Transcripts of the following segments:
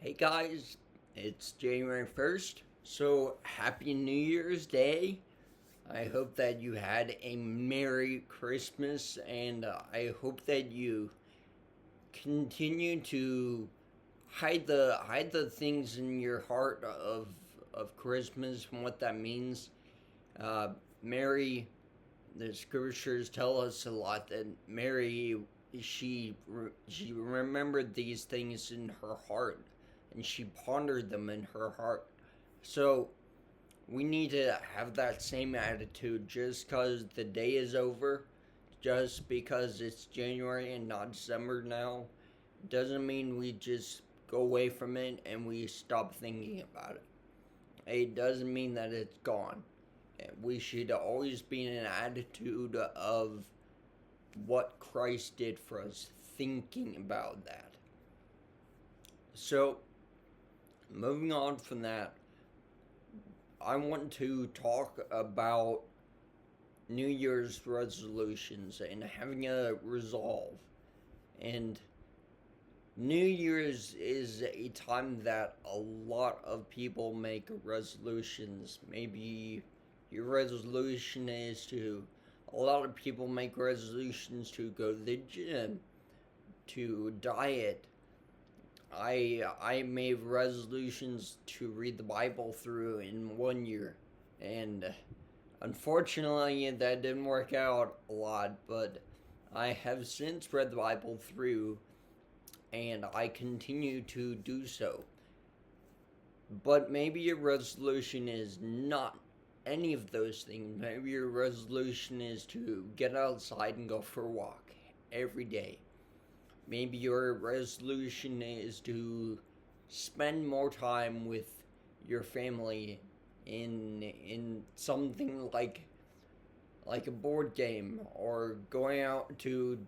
Hey guys, it's January 1st, so happy New Year's Day. I hope that you had a Merry Christmas and I hope that you continue to hide the things in your heart of Christmas and what that means. Uh, Mary, the scriptures tell us a lot that Mary she remembered these things in her heart and she pondered them in her heart. So we need to have that same attitude just because the day is over, just because it's January and not December now, doesn't mean we just go away from it and we stop thinking about it. It doesn't mean that it's gone. We should always be in an attitude of what Christ did for us, thinking about that. So, moving on from that, I want to talk about New Year's resolutions and having a resolve. And New Year's is a time that a lot of people make resolutions. Maybe your resolution is to, a lot of people make resolutions to go to the gym, to diet. I made resolutions to read the Bible through in 1 year, and unfortunately that didn't work out a lot. But I have since read the Bible through, and I continue to do so. But maybe your resolution is not any of those things. Maybe your resolution is to get outside and go for a walk every day. Maybe your resolution is to spend more time with your family in something like a board game, or going out to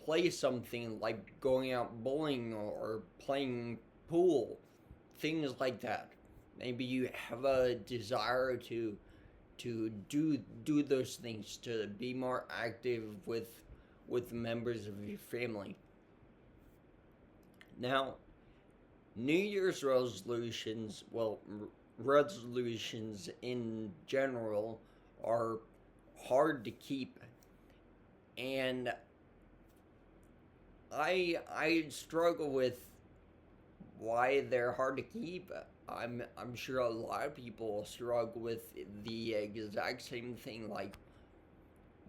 play something like going out bowling or playing pool, things like that. Maybe you have a desire to do those things, to be more active with members of your family. Now, New Year's resolutions, well, resolutions in general are hard to keep, and I struggle with why they're hard to keep. I'm sure a lot of people struggle with the exact same thing. Like,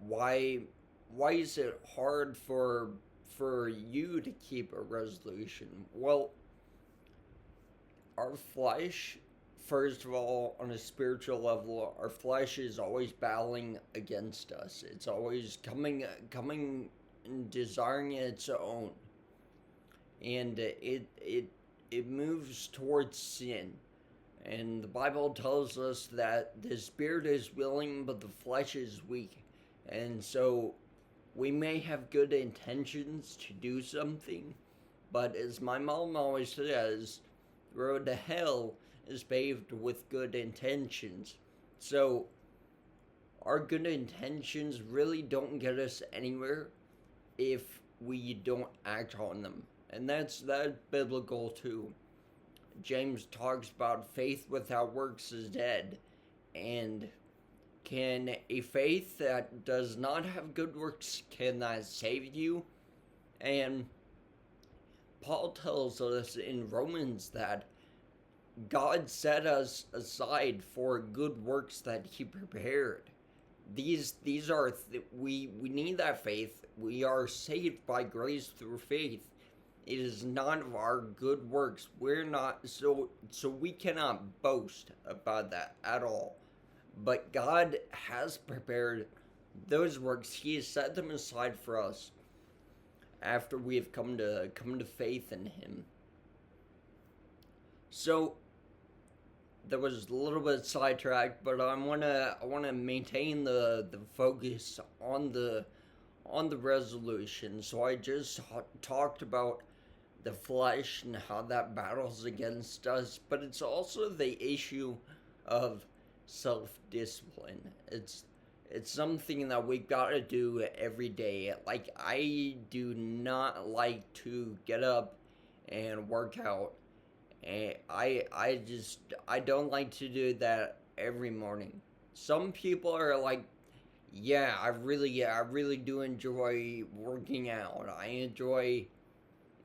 why why is it hard for you to keep a resolution? Well, our flesh, first of all, on a spiritual level, our flesh is always battling against us. It's always coming and desiring its own, and it moves towards sin. And the Bible tells us that the spirit is willing, but the flesh is weak. And so we may have good intentions to do something, but as my mom always says, the road to hell is paved with good intentions. So our good intentions really don't get us anywhere if we don't act on them. And that's biblical too. James talks about faith without works is dead. And can a faith that does not have good works, can that save you? And Paul tells us in Romans that God set us aside for good works that he prepared. These are we need that faith. We are saved by grace through faith. It is not of our good works. We're not, so we cannot boast about that at all. But God has prepared those works. He has set them aside for us after we have come to faith in him. So that was a little bit sidetracked, but I wanna maintain the focus on the resolution. So I just talked about the flesh and how that battles against us, but it's also the issue of self-discipline. It's something that we've got to do every day. Like, I do not like to get up and work out And I don't like to do that every morning. Some people are like, yeah, I really do enjoy working out. I enjoy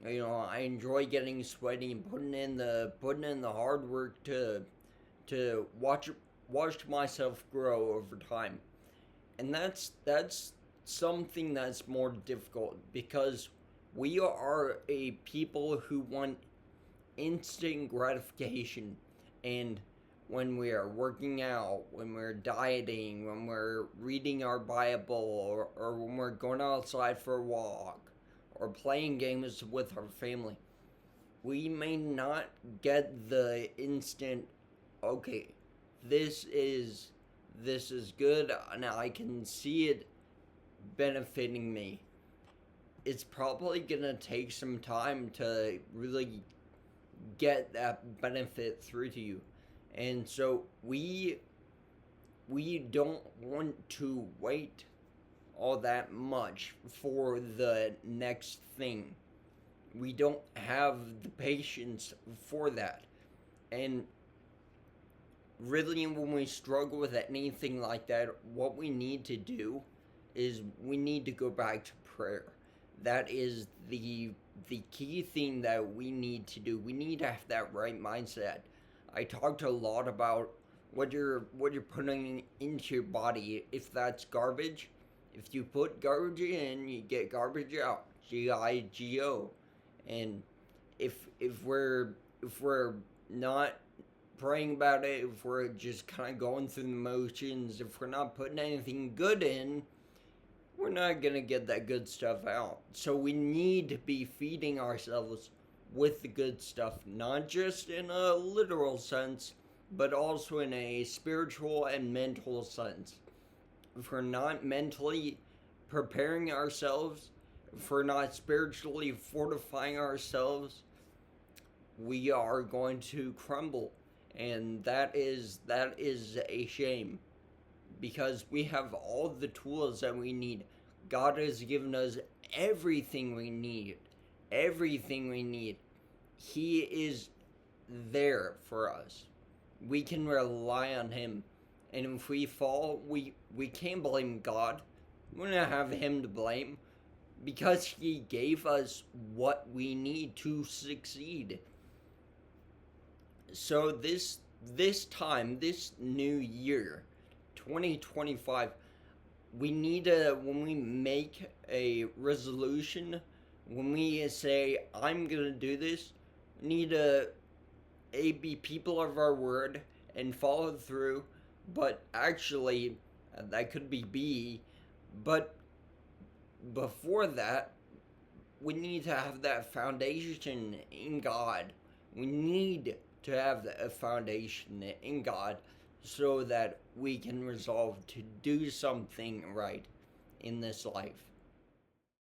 getting sweaty and putting in the hard work to watch myself grow over time. And that's something that's more difficult because we are a people who want instant gratification. And when we are working out, when we're dieting, when we're reading our Bible, or when we're going outside for a walk, or playing games with our family, we may not get the instant, okay, this is this is good and I can see it benefiting me. It's probably gonna take some time to really get that benefit through to you. And so we don't want to wait all that much for the next thing. We don't have the patience for that. And really, when we struggle with anything like that, what we need to do is we need to go back to prayer. That is the key thing that we need to do. We need to have that right mindset. I talked a lot about what you're putting into your body. If that's garbage, if you put garbage in, you get garbage out. GIGO. And if we're not praying about it, if we're just kind of going through the motions, if we're not putting anything good in, we're not going to get that good stuff out. So we need to be feeding ourselves with the good stuff, not just in a literal sense, but also in a spiritual and mental sense. If we're not mentally preparing ourselves, if we're not spiritually fortifying ourselves, we are going to crumble. And that is a shame because we have all the tools that we need. God has given us everything we need. Everything we need. He is there for us. We can rely on Him. And if we fall, we can't blame God. We don't have Him to blame because He gave us what we need to succeed. So this time, this new year, 2025, we need to, when we make a resolution, when we say I'm gonna do this, we need to be people of our word and follow through. But actually, that could be B. But before that, we need to have that foundation in God. We need to have a foundation in God so that we can resolve to do something right in this life.